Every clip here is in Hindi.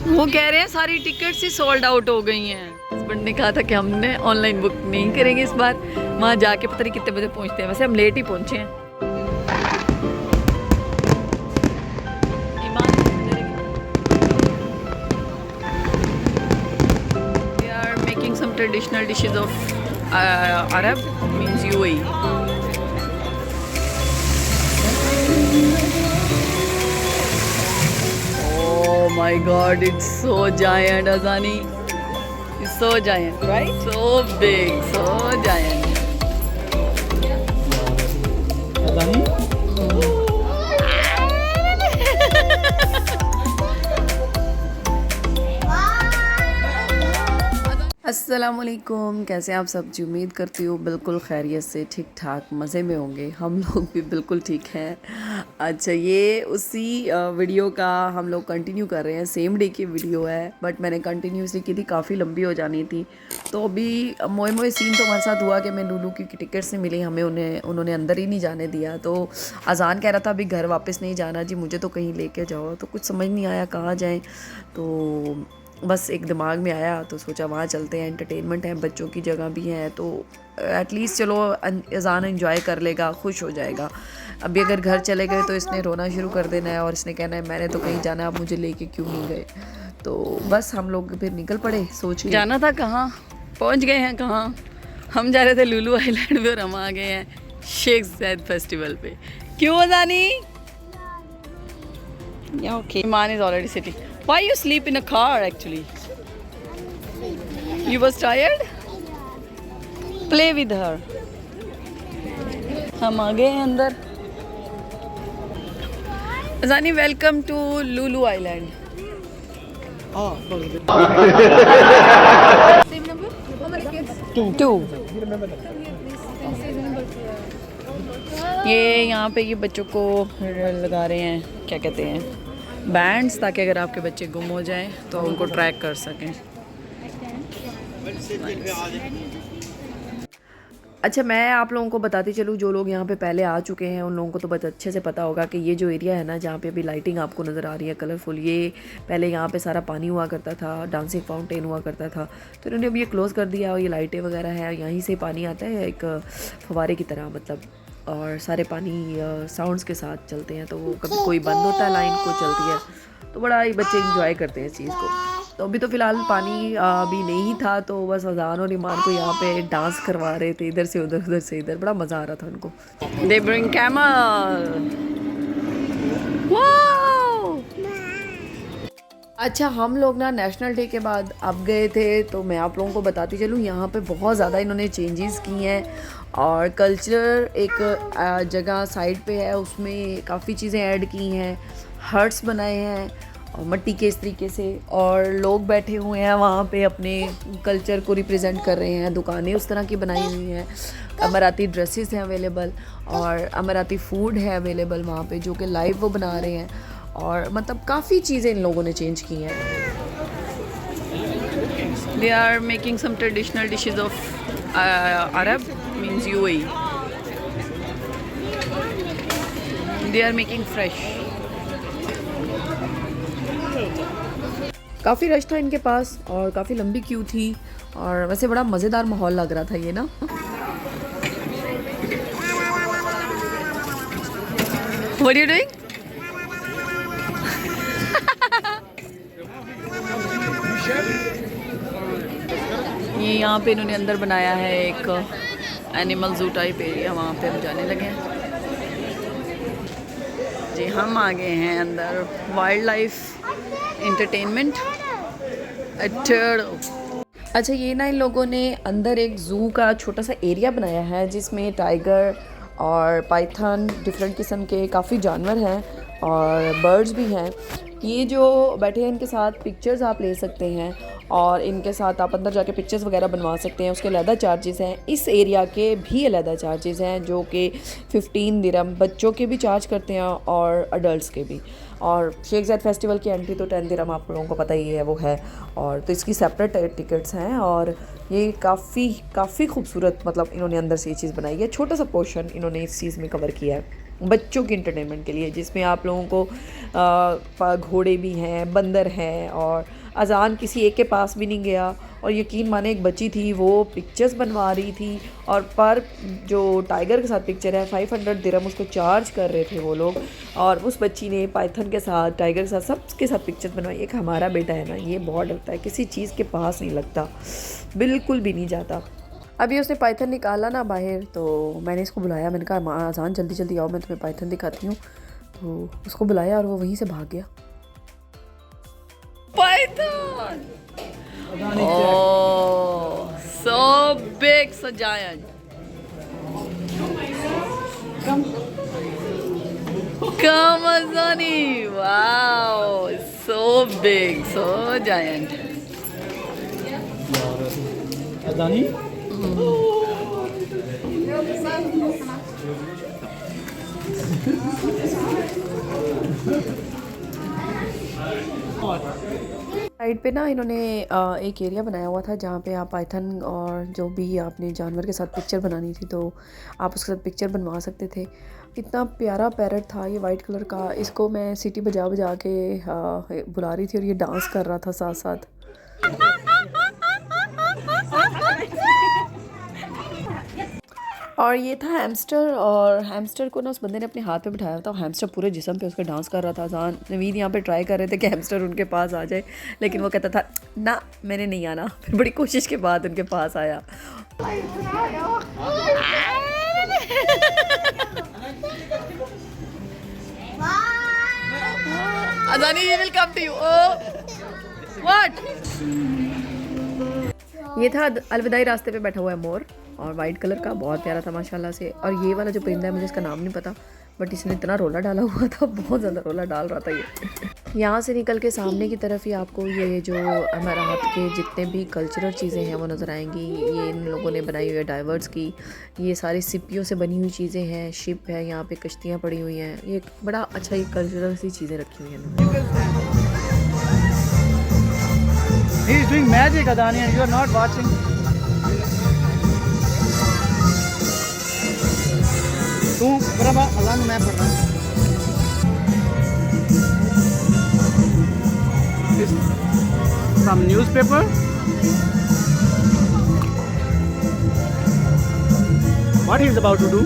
वो कह रहे हैं सारी टिकट्स ही सोल्ड आउट हो गई हैं। हस्बैंड ने कहा था कि हमने ऑनलाइन बुक नहीं करेंगे इस बार, वहाँ जाके पता नहीं कितने बजे पहुँचते हैं। वैसे हम लेट ही पहुँचे हैं। They are making some traditional dishes of Arab, means UAE. Oh my God, it's so giant, Azani. It's so giant, right? So big, so giant. Azani? अस्सलामुअलैकुम, कैसे आप सब जी। उम्मीद करती हूँ बिल्कुल खैरियत से, ठीक ठाक, मज़े में होंगे। हम लोग भी बिल्कुल ठीक हैं। अच्छा, ये उसी वीडियो का हम लोग कंटिन्यू कर रहे हैं। सेम डे की वीडियो है, बट मैंने कंटिन्यूसली की थी, काफ़ी लंबी हो जानी थी। तो अभी मोए मोए सीन तो हमारे साथ हुआ कि मैं लूलू की टिकट्स नहीं मिली हमें, उन्होंने अंदर ही नहीं जाने दिया। तो अजान कह रहा था अभी घर वापस नहीं जाना जी, मुझे तो कहीं लेके जाओ। तो कुछ समझ नहीं आया कहाँ जाएँ। तो बस एक दिमाग में आया तो सोचा वहाँ चलते हैं, एंटरटेनमेंट है, बच्चों की जगह भी है, तो एटलीस्ट चलो अजान एंजॉय कर लेगा, खुश हो जाएगा। अभी अगर घर चले गए तो इसने रोना शुरू कर देना है और इसने कहना है मैंने तो कहीं जाना, आप मुझे लेके क्यों नहीं गए। तो बस हम लोग फिर निकल पड़े, सोच के जाना था। कहाँ पहुँच गए हैं, कहाँ हम जा रहे थे लुलु आइलैंड पे और हम आ गए हैं शेख ज़ैद फेस्टिवल पे। क्यों Ajani? Okay, Iman is already sitting. Why you sleep in a car actually? You was tired? Play with her. हम आ गए हैं अंदर। Ajani, welcome to Lulu island. Same number? How many kids? Two. ये यहाँ पे ये बच्चों को लगा रहे हैं, क्या कहते हैं, बैंड्स, ताकि अगर आपके बच्चे गुम हो जाएं तो उनको ट्रैक कर सकें। अच्छा, मैं आप लोगों को बताती चलूँ, जो लोग यहाँ पे पहले आ चुके हैं उन लोगों को तो बहुत अच्छे से पता होगा कि ये जो एरिया है ना, जहाँ पे अभी लाइटिंग आपको नज़र आ रही है कलरफुल, ये पहले यहाँ पे सारा पानी हुआ करता था, डांसिंग फाउंटेन हुआ करता था। तो इन्होंने अब ये क्लोज़ कर दिया और ये लाइटें वगैरह हैं, यहीं से पानी आता है एक फव्वारे की तरह, मतलब, और सारे पानी साउंड्स के साथ चलते हैं। तो वो कभी कोई बंद होता है, लाइन को चलती है, तो बड़ा ही बच्चे इंजॉय करते हैं इस चीज़ को। तो अभी तो फ़िलहाल पानी अभी नहीं था, तो बस अजान और ईमान को यहाँ पे डांस करवा रहे थे, इधर से उधर, उधर से इधर, बड़ा मज़ा आ रहा था उनको। They bring camel. अच्छा, हम लोग ना नेशनल डे के बाद अब गए थे, तो मैं आप लोगों को बताती चलूँ, यहाँ पे बहुत ज़्यादा इन्होंने चेंजेस की हैं और कल्चर एक जगह साइड पे है, उसमें काफ़ी चीज़ें ऐड की हैं, हर्ट्स बनाए हैं और मिट्टी के इस तरीके से, और लोग बैठे हुए हैं वहाँ पे अपने कल्चर को रिप्रेजेंट कर रहे हैं। दुकानें उस तरह की बनाई हुई हैं, अमराती ड्रेसेस हैं अवेलेबल और अमराती फूड है अवेलेबल वहाँ पे, जो कि लाइव वो बना रहे हैं। और मतलब काफ़ी चीज़ें इन लोगों ने चेंज की हैं। They are making some traditional dishes of Arab, means UAE. They are making fresh. काफ़ी रश था इनके पास और काफ़ी लंबी क्यू थी, और वैसे बड़ा मज़ेदार माहौल लग रहा था ये ना। What are you doing? ये यहाँ पे इन्होंने अंदर बनाया है एक एनिमल जू टाइप एरिया, वहाँ पे हम जाने लगे हैं जी। हम आ गए हैं अंदर, वाइल्ड लाइफ एंटरटेनमेंट। अच्छा, ये ना इन लोगों ने अंदर एक ज़ू का छोटा सा एरिया बनाया है, जिसमें टाइगर और पाइथन, डिफरेंट किस्म के काफ़ी जानवर हैं और बर्ड्स भी हैं। ये जो बैठे हैं इनके साथ पिक्चर्स आप ले सकते हैं और इनके साथ आप अंदर जाके पिक्चर्स वगैरह बनवा सकते हैं। उसके अलहदा चार्जेस हैं, इस एरिया के भी अलहदा चार्जेस हैं, जो कि 15 दिरहम बच्चों के भी चार्ज करते हैं और अडल्ट्स के भी। और शेख ज़ैद फेस्टिवल की एंट्री तो 10 दिरहम आप लोगों को पता ही है वो है, और तो इसकी सेपरेट टिकट्स हैं। और ये काफ़ी खूबसूरत, मतलब इन्होंने अंदर से ये चीज़ बनाई है। छोटा सा पोर्शन इन्होंने इस चीज़ में कवर किया है बच्चों की इंटरटेनमेंट के लिए, जिसमें आप लोगों को घोड़े भी हैं, बंदर हैं और अजान किसी एक के पास भी नहीं गया। और यकीन माने एक बच्ची थी वो पिक्चर्स बनवा रही थी और पर जो टाइगर के साथ पिक्चर है 500 दिरहम उसको चार्ज कर रहे थे वो लोग। और उस बच्ची ने पाइथन के साथ टाइगर के साथ सबके साथ पिक्चर्स बनवाई। एक हमारा बेटा है ना, ये बहुत डरता है, किसी चीज़ के पास नहीं लगता, बिल्कुल भी नहीं जाता। अभी उसने पाइथन निकाला ना बाहर, तो मैंने इसको बुलाया, मैंने कहा अजान जल्दी जल्दी आओ, मैं तुम्हें पाइथन दिखाती हूँ। तो उसको बुलाया और वो वहीं से भाग गया। Python, oh, so big, so giant. Come, Azani. Wow, so big, so giant. Azani? Side पे ना इन्होंने एक एरिया बनाया हुआ था जहाँ पे आप पाइथन और जो भी आपने जानवर के साथ पिक्चर बनानी थी तो आप उसके साथ पिक्चर बनवा सकते थे। इतना प्यारा पैरट था ये वाइट कलर का, इसको मैं सीटी बजा बजा के बुला रही थी और ये डांस कर रहा था साथ साथ। और ये था हैमस्टर, और हैमस्टर को ना उस बंदे ने अपने हाथ पे बिठाया था, हैमस्टर पूरे जिस्म पे उसका डांस कर रहा था। अजान नवीद यहाँ पे ट्राई कर रहे थे कि हैमस्टर उनके पास आ जाए, लेकिन वो कहता था ना मैंने नहीं आना। फिर बड़ी कोशिश के बाद उनके पास आया। अजानी ये will come to you. What? ये था अलविदाई रास्ते पे बैठा हुआ है मोर, और वाइट कलर का बहुत प्यारा था माशाल्लाह से। और ये वाला जो परिंदा है मुझे इसका नाम नहीं पता, बट इसने इतना रोला डाला हुआ था, बहुत ज़्यादा रोला डाल रहा था ये। यहाँ से निकल के सामने की तरफ ही आपको ये जो अमारात के जितने भी कल्चरल चीज़ें हैं वो नज़र आएंगी। ये इन लोगों ने बनाई हुई है डाइवर्स की, ये सारी सिप्पियों से बनी हुई चीज़ें हैं, शिप है, यहाँ पे कश्तियाँ पड़ी हुई हैं। ये बड़ा अच्छा ये कल्चरल सी चीज़ें रखी हुई हैं। He is doing magic, Adani, and you are not watching. तू बराबर अजान मैं पढ़ रहा हूँ। From newspaper. What he is about to do?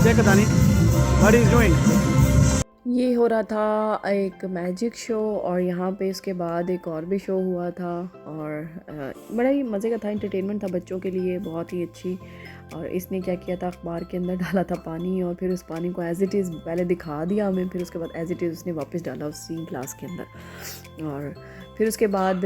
Check Adani. What he is doing? ये हो रहा था एक मैजिक शो, और यहाँ पे इसके बाद एक और भी शो हुआ था, और बड़ा ही मज़े का था, एंटरटेनमेंट था बच्चों के लिए, बहुत ही अच्छी। और इसने क्या किया था, अखबार के अंदर डाला था पानी, और फिर उस पानी को एज इट इज़ पहले दिखा दिया हमें, फिर उसके बाद एज इट इज़ उसने वापस डाला उसी ग्लास के अंदर। और फिर उसके बाद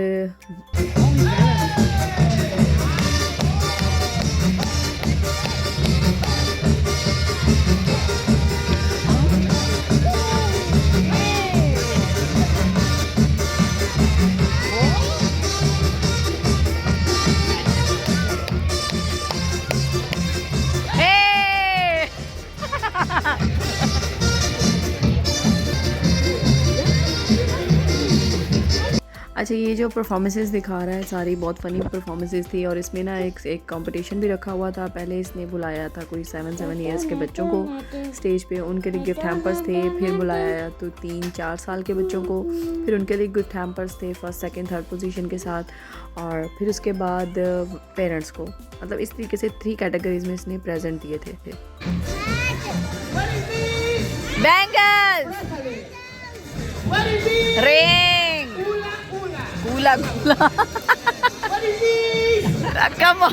अच्छा, ये जो परफॉर्मेंसेस दिखा रहा है सारी बहुत फ़नी परफॉर्मेंसेस थी, और इसमें ना एक कंपटीशन भी रखा हुआ था। पहले इसने बुलाया था कोई 7 ईयर्स के बच्चों को स्टेज पे, उनके लिए गिफ्ट हैम्पर्स थे। फिर बुलाया तो 3-4 साल के बच्चों को, फिर उनके लिए गिफ्ट हैम्पर्स थे 1st, 2nd, 3rd पोजीशन के साथ। और फिर उसके बाद पेरेंट्स को, मतलब इस तरीके से 3 कैटेगरीज में इसने प्रेजेंट दिए थे। Bangles, ring, कूला कूला, come on,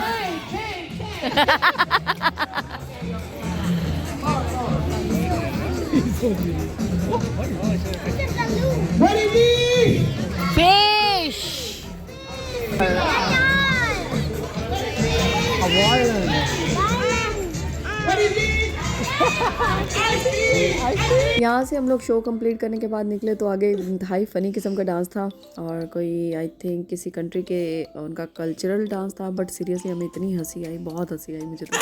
fish, यहाँ से हम लोग शो कंप्लीट करने के बाद निकले तो आगे इंतहाई फ़नी किस्म का डांस था, और कोई आई थिंक किसी कंट्री के उनका कल्चरल डांस था, बट सीरियसली हमें इतनी हंसी आई, बहुत हंसी आई मुझे तो।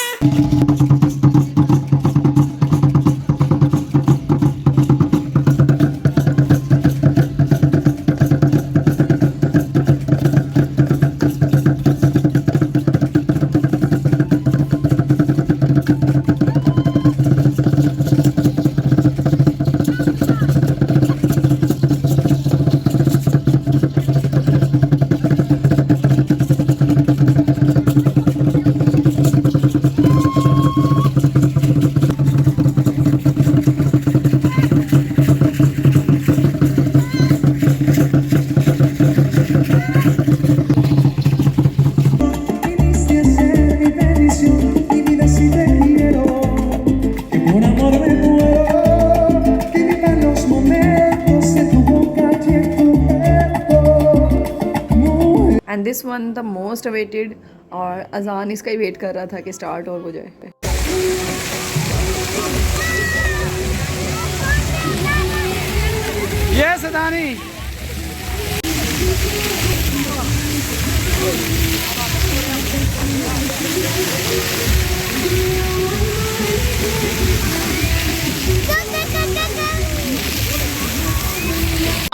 This one the most awaited, और अजान इसका ही वेट कर रहा था कि स्टार्ट और हो जाए। ये Sadani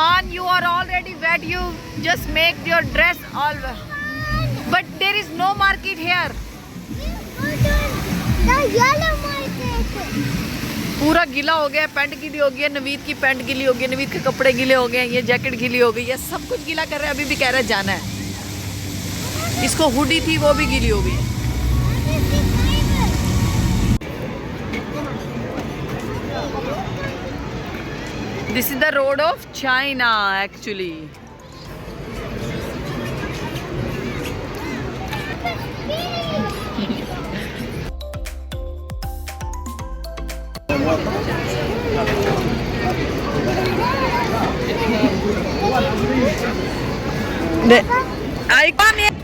And you are already wet, you just make your dress all, but there is no market here. The yellow market. पूरा गीला हो गया, पैंट गीली हो गई है, नवीद की पैंट गीली हो गई, नवीद के कपड़े गीले हो गए, ये जैकेट गीली हो गई है, सब कुछ गीला कर रहे हैं। अभी भी कह रहा है जाना है। इसको हुडी थी वो भी गीली हो गई। This is the road of China actually. I come here.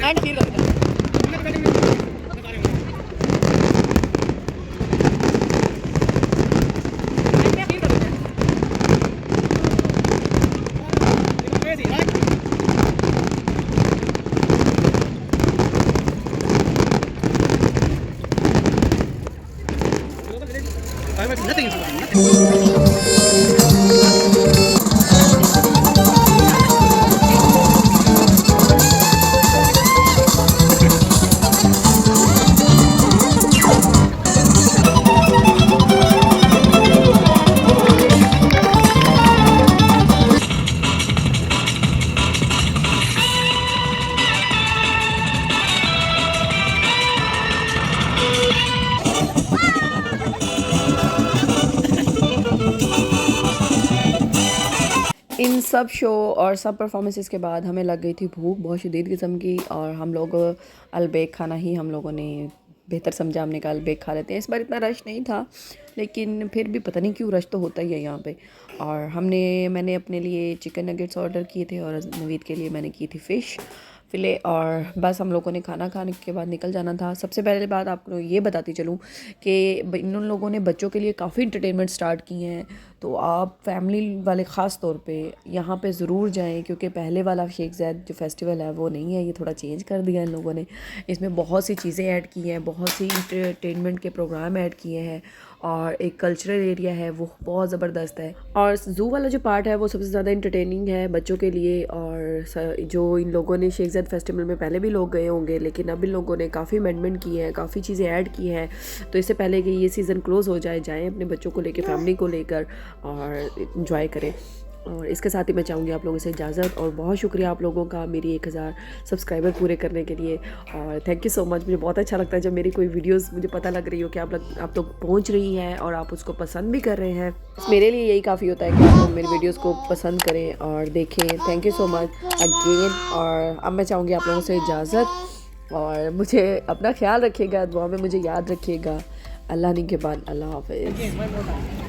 And feel like that. इन सब शो और सब परफॉर्मेंसेस के बाद हमें लग गई थी भूख बहुत शदीद किस्म की, और हम लोग अलबेक खाना ही हम लोगों ने बेहतर समझा। हमने कहा अलबेक खा लेते हैं। इस बार इतना रश नहीं था, लेकिन फिर भी पता नहीं क्यों रश तो होता ही है यहाँ पे। और मैंने अपने लिए चिकन नगेट्स ऑर्डर किए थे और नवीद के लिए मैंने की थी फ़िश फ़िले, और बस हम लोगों ने खाना खाने के बाद निकल जाना था। सबसे पहले बात आपको ये बताती चलूँ कि इन लोगों ने बच्चों के लिए काफ़ी इंटरटेनमेंट स्टार्ट किए हैं, तो आप फैमिली वाले ख़ास तौर पे यहाँ पे ज़रूर जाएं, क्योंकि पहले वाला शेख ज़ैद जो फेस्टिवल है वो नहीं है, ये थोड़ा चेंज कर दिया इन लोगों ने। इसमें बहुत सी चीज़ें ऐड की हैं, बहुत सी इंटरटेनमेंट के प्रोग्राम ऐड किए हैं, और एक कल्चरल एरिया है वो बहुत ज़बरदस्त है। और ज़ू वाला जो पार्ट है वो सबसे ज़्यादा इंटरटेनिंग है बच्चों के लिए। और जो इन लोगों ने शेख ज़ैद फेस्टिवल में पहले भी लोग गए होंगे, लेकिन अब इन लोगों ने काफ़ी अमेंडमेंट की है, काफ़ी चीज़ें ऐड की हैं। तो इससे पहले कि ये सीज़न क्लोज़ हो जाए, जाएँ अपने बच्चों को लेकर, फैमिली को लेकर, और इंजॉय करें। और इसके साथ ही मैं चाहूँगी आप लोगों से इजाज़त, और बहुत शुक्रिया आप लोगों का मेरी 1000 सब्सक्राइबर पूरे करने के लिए। और थैंक यू सो मच। मुझे बहुत अच्छा लगता है जब मेरी कोई वीडियोस मुझे पता लग रही हो कि आप लोग पहुँच रही हैं और आप उसको पसंद भी कर रहे हैं। मेरे लिए यही काफ़ी होता है कि आप लोग मेरी वीडियोस को पसंद करें और देखें। Thank you so much again. और अब मैं चाहूँगी आप लोगों से इजाज़त, और मुझे अपना ख्याल रखिएगा, दुआ में मुझे याद रखिएगा। अल्लाह निगहबान। अल्लाह हाफ़िज़।